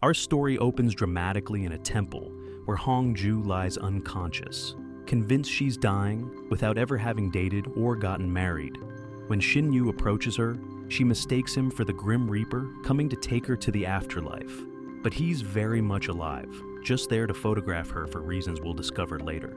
Our story opens dramatically in a temple where Hong-ju lies unconscious, convinced she's dying without ever having dated or gotten married. When Shin-yu approaches her, she mistakes him for the Grim Reaper coming to take her to the afterlife. But he's very much alive, just there to photograph her for reasons we'll discover later.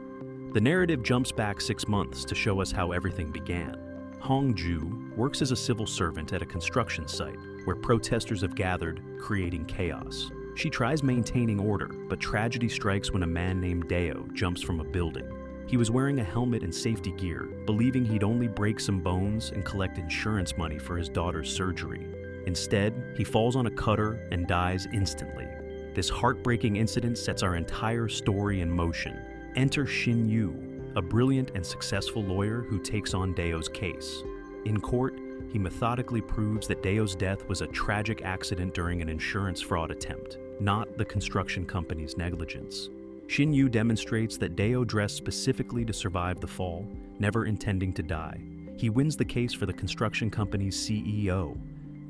The narrative jumps back 6 months to show us how everything began. Hong-ju works as a civil servant at a construction site where protesters have gathered, creating chaos. She tries maintaining order, but tragedy strikes when a man named Deo jumps from a building. He was wearing a helmet and safety gear, believing he'd only break some bones and collect insurance money for his daughter's surgery. Instead, he falls on a cutter and dies instantly. This heartbreaking incident sets our entire story in motion. Enter Shin-yu, a brilliant and successful lawyer who takes on Deo's case. In court, he methodically proves that Deo's death was a tragic accident during an insurance fraud attempt, not the construction company's negligence. Shin-yu demonstrates that Deo dressed specifically to survive the fall, never intending to die. He wins the case for the construction company's CEO,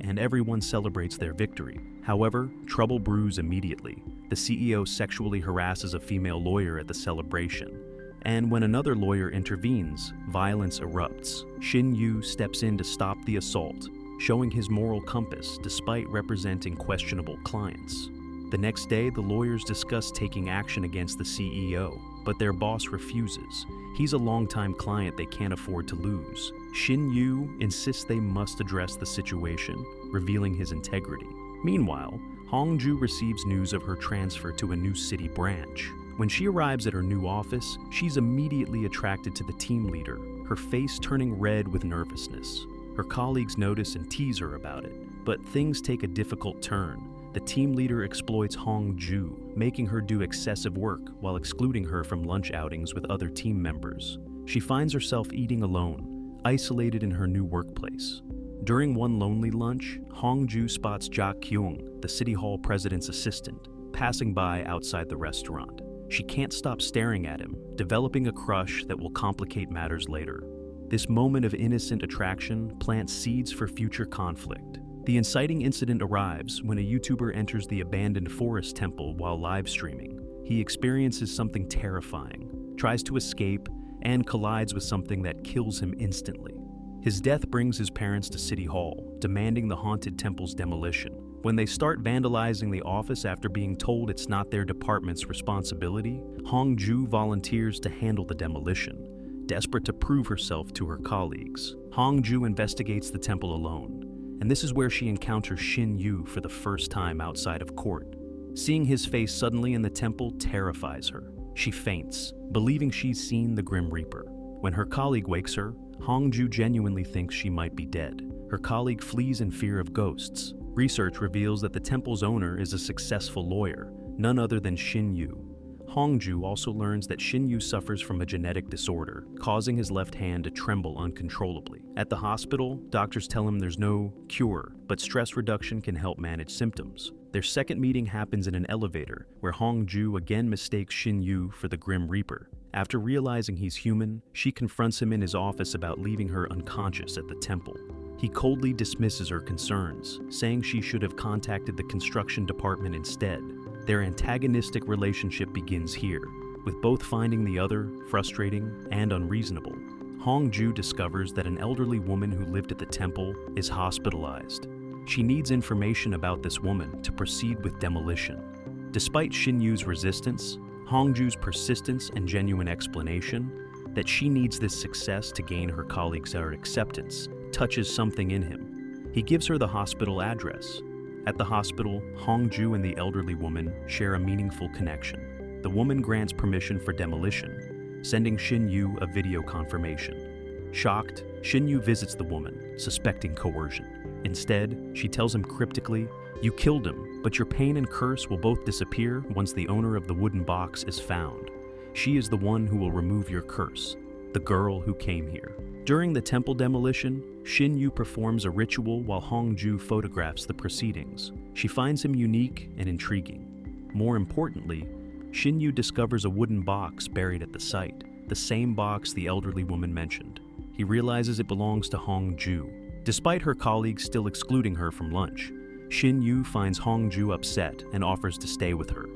and everyone celebrates their victory. However, trouble brews immediately. The CEO sexually harasses a female lawyer at the celebration, and when another lawyer intervenes, violence erupts. Shin-yu steps in to stop the assault, showing his moral compass despite representing questionable clients. The next day, the lawyers discuss taking action against the CEO, but their boss refuses. He's a longtime client they can't afford to lose. Shin-yu insists they must address the situation, revealing his integrity. Meanwhile, Hong-ju receives news of her transfer to a new city branch. When she arrives at her new office, she's immediately attracted to the team leader, her face turning red with nervousness. Her colleagues notice and tease her about it, but things take a difficult turn. The team leader exploits Hong-ju, making her do excessive work while excluding her from lunch outings with other team members. She finds herself eating alone, isolated in her new workplace. During one lonely lunch, Hong-ju spots Jae-kyung, the city hall president's assistant, passing by outside the restaurant. She can't stop staring at him, developing a crush that will complicate matters later. This moment of innocent attraction plants seeds for future conflict. The inciting incident arrives when a YouTuber enters the abandoned Forest temple while live streaming. He experiences something terrifying, tries to escape, and collides with something that kills him instantly. His death brings his parents to City Hall, demanding the haunted temple's demolition. When they start vandalizing the office after being told it's not their department's responsibility, Hong-ju volunteers to handle the demolition, desperate to prove herself to her colleagues. Hong-ju investigates the temple alone, and this is where she encounters Shin-yu for the first time outside of court. Seeing his face suddenly in the temple terrifies her. She faints, believing she's seen the Grim Reaper. When her colleague wakes her, Hong-ju genuinely thinks she might be dead. Her colleague flees in fear of ghosts. Research reveals that the temple's owner is a successful lawyer, none other than Shin-yu. Hong-ju also learns that Shin-yu suffers from a genetic disorder, causing his left hand to tremble uncontrollably. At the hospital, doctors tell him there's no cure, but stress reduction can help manage symptoms. Their second meeting happens in an elevator, where Hong-ju again mistakes Shin-yu for the Grim Reaper. After realizing he's human, she confronts him in his office about leaving her unconscious at the temple. He coldly dismisses her concerns, saying she should have contacted the construction department instead. Their antagonistic relationship begins here, with both finding the other frustrating and unreasonable. Hong-ju discovers that an elderly woman who lived at the temple is hospitalized. She needs information about this woman to proceed with demolition. Despite Shin-yu's resistance, Hong-ju's persistence and genuine explanation that she needs this success to gain her colleagues' acceptance touches something in him. He gives her the hospital address. At the hospital, Hong-ju and the elderly woman share a meaningful connection. The woman grants permission for demolition, sending Shin-yu a video confirmation. Shocked, Shin-yu visits the woman, suspecting coercion. Instead, she tells him cryptically, "You killed him, but your pain and curse will both disappear once the owner of the wooden box is found. She is the one who will remove your curse, the girl who came here." During the temple demolition, Shin-yu performs a ritual while Hong-ju photographs the proceedings. She finds him unique and intriguing. More importantly, Shin-yu discovers a wooden box buried at the site, the same box the elderly woman mentioned. He realizes it belongs to Hong-ju. Despite her colleagues still excluding her from lunch, Shin-yu finds Hong-ju upset and offers to stay with her.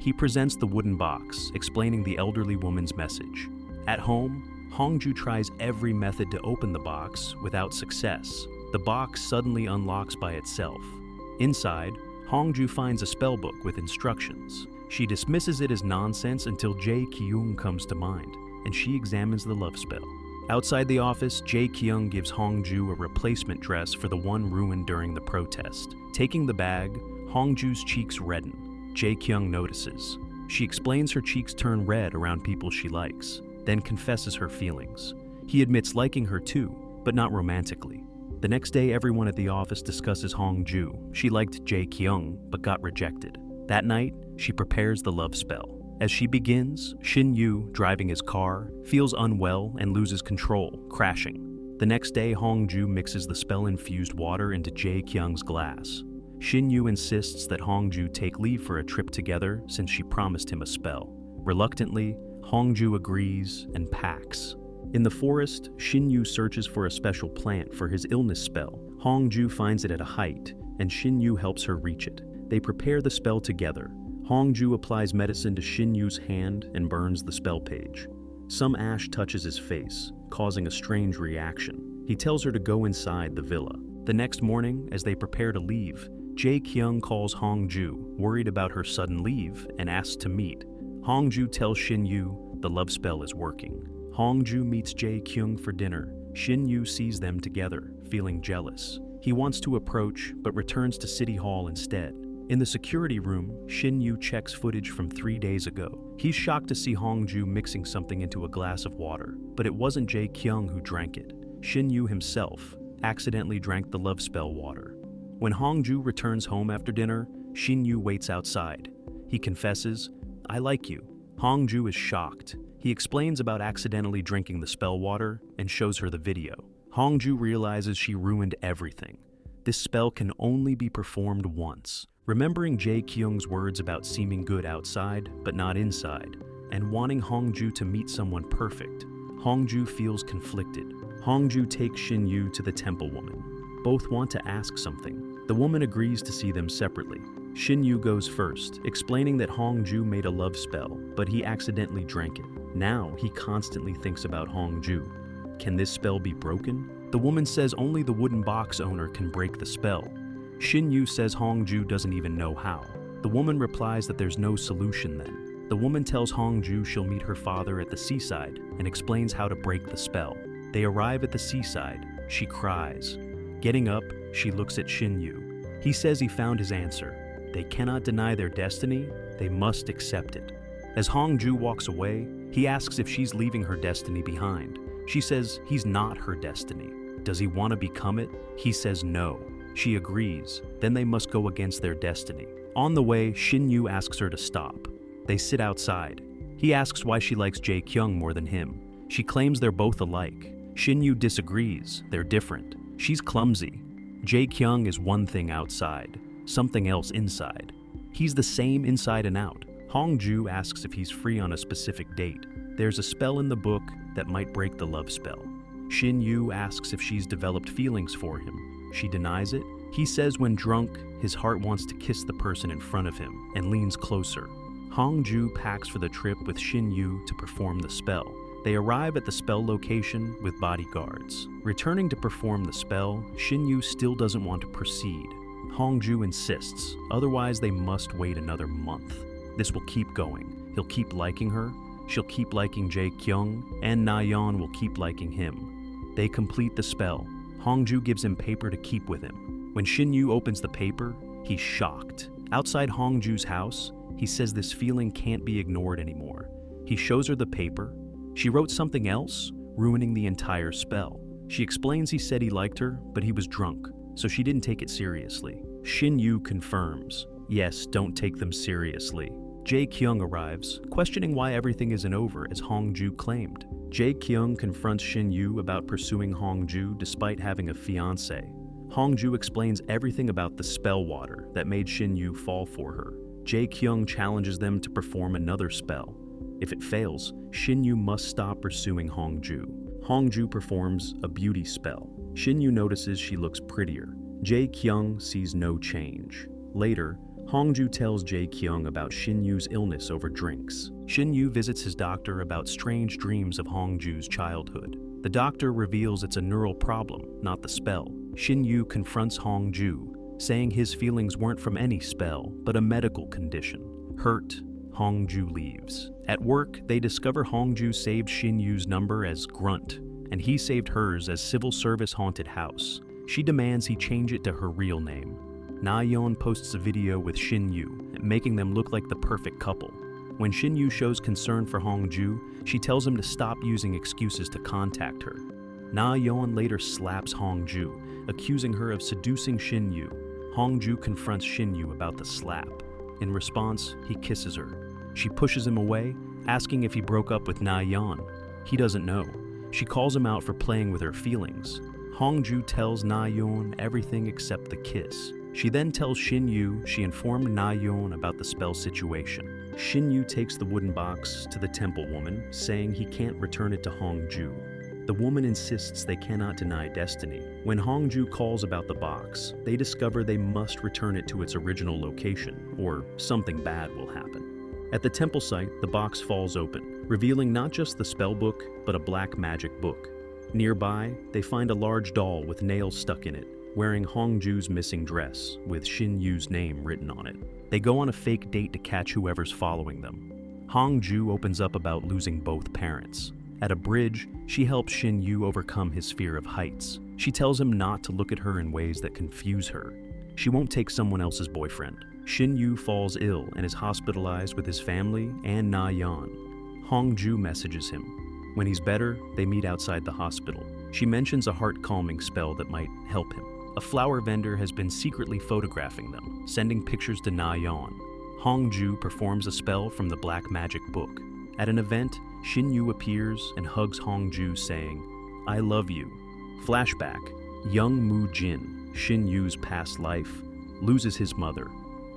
He presents the wooden box, explaining the elderly woman's message. At home, Hong-ju tries every method to open the box without success. The box suddenly unlocks by itself. Inside, Hong-ju finds a spellbook with instructions. She dismisses it as nonsense until Jae-kyung comes to mind, and she examines the love spell. Outside the office, Jae-kyung gives Hong-ju a replacement dress for the one ruined during the protest. Taking the bag, Hong-ju's cheeks redden. Jae-kyung notices. She explains her cheeks turn red around people she likes, then confesses her feelings. He admits liking her too, but not romantically. The next day, everyone at the office discusses Hong-ju. She liked Jae-kyung, but got rejected. That night, she prepares the love spell. As she begins, Shin-yu, driving his car, feels unwell and loses control, crashing. The next day, Hong-ju mixes the spell-infused water into Jae-kyung's glass. Shin-yu insists that Hong-ju take leave for a trip together since she promised him a spell. Reluctantly, Hong-ju agrees and packs. In the forest, Shin-yu searches for a special plant for his illness spell. Hong-ju finds it at a height, and Shin-yu helps her reach it. They prepare the spell together. Hong-ju applies medicine to Shin-yu's hand and burns the spell page. Some ash touches his face, causing a strange reaction. He tells her to go inside the villa. The next morning, as they prepare to leave, Jae-kyung calls Hong-ju, worried about her sudden leave, and asks to meet. Hong-ju tells Shin-yu the love spell is working. Hong-ju meets Jae-kyung for dinner. Shin-yu sees them together, feeling jealous. He wants to approach, but returns to City Hall instead. In the security room, Shin-yu checks footage from 3 days ago. He's shocked to see Hong-ju mixing something into a glass of water, but it wasn't Jae-kyung who drank it. Shin-yu himself accidentally drank the love spell water. When Hong-ju returns home after dinner, Shin-yu waits outside. He confesses, "I like you." Hong-ju is shocked. He explains about accidentally drinking the spell water and shows her the video. Hong-ju realizes she ruined everything. This spell can only be performed once. Remembering Jae-kyung's words about seeming good outside, but not inside, and wanting Hong-ju to meet someone perfect, Hong-ju feels conflicted. Hong-ju takes Shin-yu to the temple woman. Both want to ask something. The woman agrees to see them separately. Shin-yu goes first, explaining that Hong-ju made a love spell, but he accidentally drank it. Now he constantly thinks about Hong-ju. Can this spell be broken? The woman says only the wooden box owner can break the spell. Shin-yu says Hong-ju doesn't even know how. The woman replies that there's no solution then. The woman tells Hong-ju she'll meet her father at the seaside and explains how to break the spell. They arrive at the seaside. She cries. Getting up, she looks at Shin-yu. He says he found his answer. They cannot deny their destiny, they must accept it. As Hong-ju walks away, he asks if she's leaving her destiny behind. She says he's not her destiny. Does he want to become it? He says no. She agrees, then they must go against their destiny. On the way, Shin-yu asks her to stop. They sit outside. He asks why she likes Jae-kyung more than him. She claims they're both alike. Shin-yu disagrees, they're different. She's clumsy. Jae-kyung is one thing outside, something else inside. He's the same inside and out. Hong-ju asks if he's free on a specific date. There's a spell in the book that might break the love spell. Shin-yu asks if she's developed feelings for him. She denies it. He says when drunk, his heart wants to kiss the person in front of him and leans closer. Hong-ju packs for the trip with Shin-yu to perform the spell. They arrive at the spell location with bodyguards. Returning to perform the spell, Shin-yu still doesn't want to proceed. Hong-ju insists, otherwise they must wait another month. This will keep going. He'll keep liking her, she'll keep liking Jae-kyung, and Na-yeon will keep liking him. They complete the spell. Hong-ju gives him paper to keep with him. When Shin-yu opens the paper, he's shocked. Outside Hong-ju's house, he says this feeling can't be ignored anymore. He shows her the paper. She wrote something else, ruining the entire spell. She explains he said he liked her, but he was drunk, so she didn't take it seriously. Shin-yu confirms, yes, don't take them seriously. Jae-kyung arrives, questioning why everything isn't over as Hong-ju claimed. Jae-kyung confronts Shin-yu about pursuing Hong-ju despite having a fiancé. Hong-ju explains everything about the spell water that made Shin-yu fall for her. Jae-kyung challenges them to perform another spell. If it fails, Shin-yu must stop pursuing Hong-ju. Hong-ju performs a beauty spell. Shin-yu notices she looks prettier. Jae-kyung sees no change. Later, Hongju tells Jae-kyung about Shin-yu's illness over drinks. Shin-yu visits his doctor about strange dreams of Hongju's childhood. The doctor reveals it's a neural problem, not the spell. Shin-yu confronts Hongju, saying his feelings weren't from any spell, but a medical condition. Hurt, Hongju leaves. At work, they discover Hongju saved Shin-yu's number as Grunt, and he saved hers as Civil Service Haunted House. She demands he change it to her real name. Na-yeon posts a video with Shin-yu, making them look like the perfect couple. When Shin-yu shows concern for Hongju, she tells him to stop using excuses to contact her. Na-yeon later slaps Hongju, accusing her of seducing Shin-yu. Hongju confronts Shin-yu about the slap. In response, he kisses her. She pushes him away, asking if he broke up with Na-yeon. He doesn't know. She calls him out for playing with her feelings. Hongju tells Na-yeon everything except the kiss. She then tells Shin-yu she informed Na-yeon about the spell situation. Shin-yu takes the wooden box to the temple woman, saying he can't return it to Hongju. The woman insists they cannot deny destiny. When Hongju calls about the box, they discover they must return it to its original location, or something bad will happen. At the temple site, the box falls open, revealing not just the spellbook, but a black magic book. Nearby, they find a large doll with nails stuck in it, wearing Hongju's missing dress, with Shin-yu's name written on it. They go on a fake date to catch whoever's following them. Hongju opens up about losing both parents. At a bridge, she helps Shin-yu overcome his fear of heights. She tells him not to look at her in ways that confuse her. She won't take someone else's boyfriend. Shin-yu falls ill and is hospitalized with his family and Na-yeon. Hongju messages him. When he's better, they meet outside the hospital. She mentions a heart-calming spell that might help him. A flower vendor has been secretly photographing them, sending pictures to Na-yeon. Hongju performs a spell from the black magic book. At an event, Shin-yu appears and hugs Hongju, saying, "I love you." Flashback: young Mu-jin, Shin-yu's past life, loses his mother.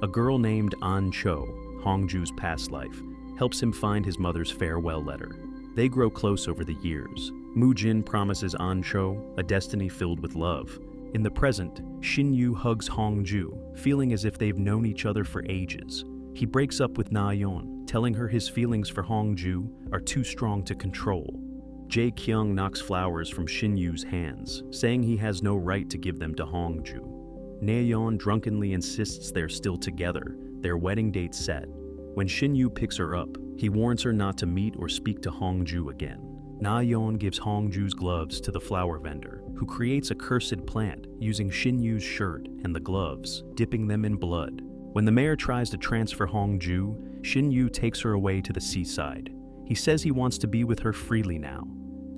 A girl named An-cho, Hongju's past life, helps him find his mother's farewell letter. They grow close over the years. Mu-jin promises An-cho a destiny filled with love. In the present, Shin-yu hugs Hongju, feeling as if they've known each other for ages. He breaks up with Na-yeon, telling her his feelings for Hongju are too strong to control. Jae-kyung knocks flowers from Shin-yu's hands, saying he has no right to give them to Hongju. Na-yeon drunkenly insists they're still together, their wedding date set. When Shin-yu picks her up, he warns her not to meet or speak to Hongju again. Na-yeon gives Hongju's gloves to the flower vendor, who creates a cursed plant using Shin-yu's shirt and the gloves, dipping them in blood. When the mayor tries to transfer Hongju, Shin-yu takes her away to the seaside. He says he wants to be with her freely now.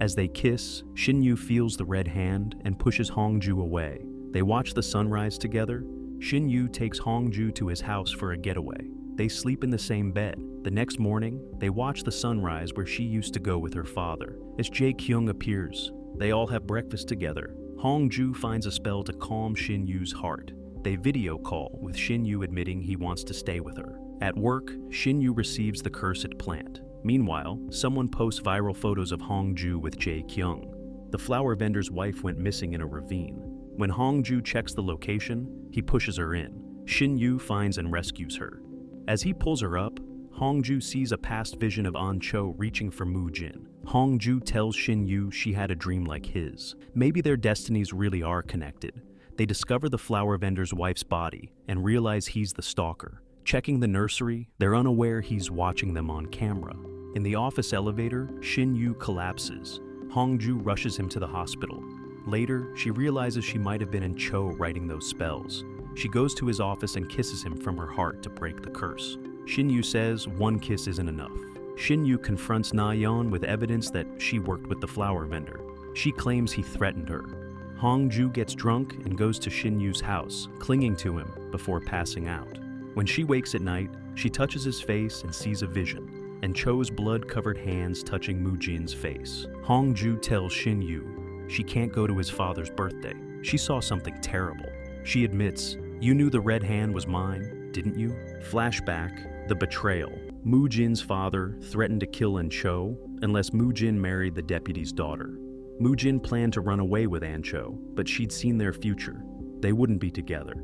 As they kiss, Shin-yu feels the red hand and pushes Hongju away. They watch the sunrise together. Shin-yu takes Hongju to his house for a getaway. They sleep in the same bed. The next morning, they watch the sunrise where she used to go with her father. As Jae-kyung appears, they all have breakfast together. Hongju finds a spell to calm Shin-yu's heart. They video call, with Shin-yu admitting he wants to stay with her. At work, Shin-yu receives the cursed plant. Meanwhile, someone posts viral photos of Hongju with Jae-kyung. The flower vendor's wife went missing in a ravine. When Hongju checks the location, he pushes her in. Shin-yu finds and rescues her. As he pulls her up, Hongju sees a past vision of An-cho reaching for Mu-jin. Hongju tells Shin-yu she had a dream like his. Maybe their destinies really are connected. They discover the flower vendor's wife's body and realize he's the stalker. Checking the nursery, they're unaware he's watching them on camera. In the office elevator, Shin-yu collapses. Hongju rushes him to the hospital. Later, she realizes she might have been An-cho writing those spells. She goes to his office and kisses him from her heart to break the curse. Shin-yu says one kiss isn't enough. Shin-yu confronts Na-yeon with evidence that she worked with the flower vendor. She claims he threatened her. Hongju gets drunk and goes to Shin-yu's house, clinging to him before passing out. When she wakes at night, she touches his face and sees a vision, An-cho's blood-covered hands touching Mu-jin's face. Hongju tells Shin-yu she can't go to his father's birthday. She saw something terrible. She admits, "You knew the red hand was mine, didn't you?" Flashback: the betrayal. Mu-jin's father threatened to kill An-cho unless Mu-jin married the deputy's daughter. Mu-jin planned to run away with An-cho, but she'd seen their future. They wouldn't be together.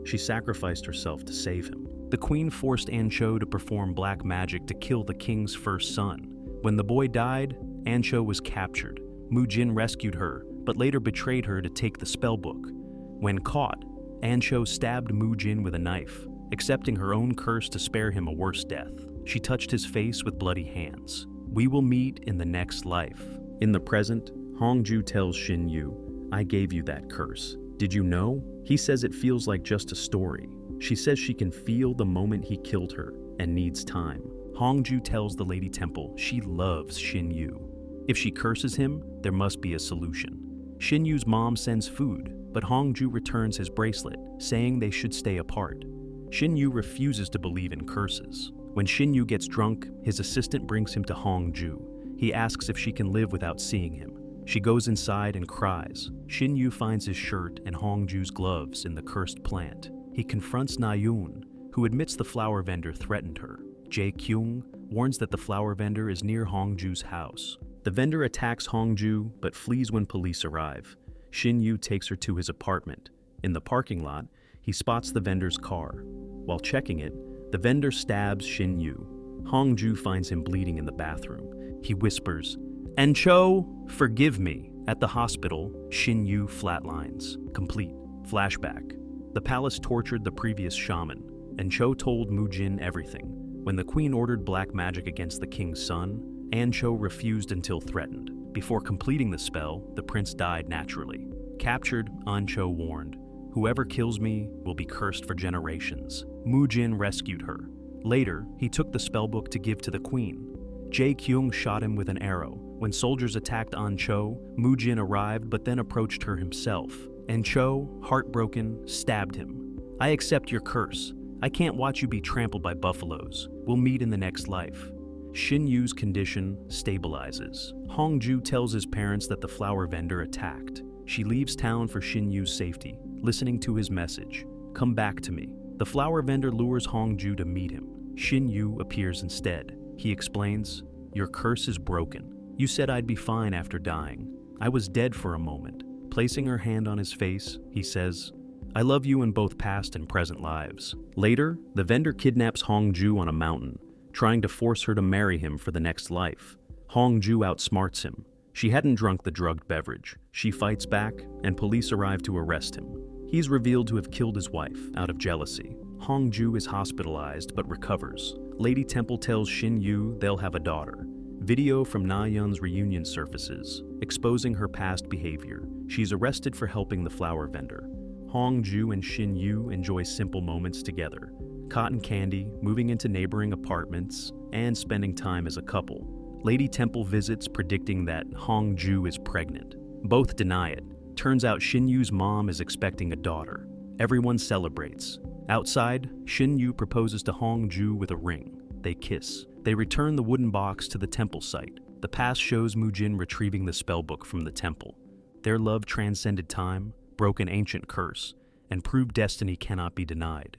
She sacrificed herself to save him. The queen forced An-cho to perform black magic to kill the king's first son. When the boy died, An-cho was captured. Mu-jin rescued her, but later betrayed her to take the spellbook. When caught, An-cho stabbed Mu-jin with a knife, accepting her own curse to spare him a worse death. She touched his face with bloody hands. We will meet in the next life. In the present, Hong-ju tells Shin-yu, I gave you that curse. Did you know? He says it feels like just a story. She says she can feel the moment he killed her and needs time. Hong-ju tells the Lady Temple she loves Shin-yu. If she curses him, there must be a solution. Shin-yu's mom sends food, but Hong-ju returns his bracelet, saying they should stay apart. Shin-yu refuses to believe in curses. When Shin-yu gets drunk, his assistant brings him to Hong-ju. He asks if she can live without seeing him. She goes inside and cries. Shin-yu finds his shirt and Hong-ju's gloves in the cursed plant. He confronts Na-yeon, who admits the flower vendor threatened her. Jae-kyung warns that the flower vendor is near Hong-ju's house. The vendor attacks Hong-ju but flees when police arrive. Shin-yu takes her to his apartment. In the parking lot, he spots the vendor's car. While checking it, the vendor stabs Shin-yu. Hong-ju finds him bleeding in the bathroom. He whispers, An-cho, forgive me. At the hospital, Shin-yu flatlines. Complete. Flashback. The palace tortured the previous shaman. An-cho told Mu-jin everything. When the queen ordered black magic against the king's son, An-cho refused until threatened. Before completing the spell, the prince died naturally. Captured, An-cho warned, whoever kills me will be cursed for generations. Mu-jin rescued her. Later, he took the spellbook to give to the queen. Jae-kyung shot him with an arrow. When soldiers attacked An-cho, Mu-jin arrived but then approached her himself. An-cho, heartbroken, stabbed him. I accept your curse. I can't watch you be trampled by buffaloes. We'll meet in the next life. Shin-yu's condition stabilizes. Hong-ju tells his parents that the flower vendor attacked. She leaves town for Shin-yu's safety, listening to his message. Come back to me. The flower vendor lures Hong-ju to meet him. Shin-yu appears instead. He explains, your curse is broken. You said I'd be fine after dying. I was dead for a moment. Placing her hand on his face, he says, I love you in both past and present lives. Later, the vendor kidnaps Hong-ju on a mountain, trying to force her to marry him for the next life. Hong-ju outsmarts him. She hadn't drunk the drugged beverage. She fights back, and police arrive to arrest him. He's revealed to have killed his wife out of jealousy. Hong-ju is hospitalized but recovers. Lady Temple tells Shin-yu they'll have a daughter. Video from Na-yeon's reunion surfaces, exposing her past behavior. She's arrested for helping the flower vendor. Hong-ju and Shin-yu enjoy simple moments together. Cotton candy, moving into neighboring apartments, and spending time as a couple. Lady Temple visits predicting that Hong-ju is pregnant. Both deny it. Turns out Shin-yu's mom is expecting a daughter. Everyone celebrates. Outside, Shin-yu proposes to Hong-ju with a ring. They kiss. They return the wooden box to the temple site. The past shows Mu-jin retrieving the spellbook from the temple. Their love transcended time, broke an ancient curse, and proved destiny cannot be denied.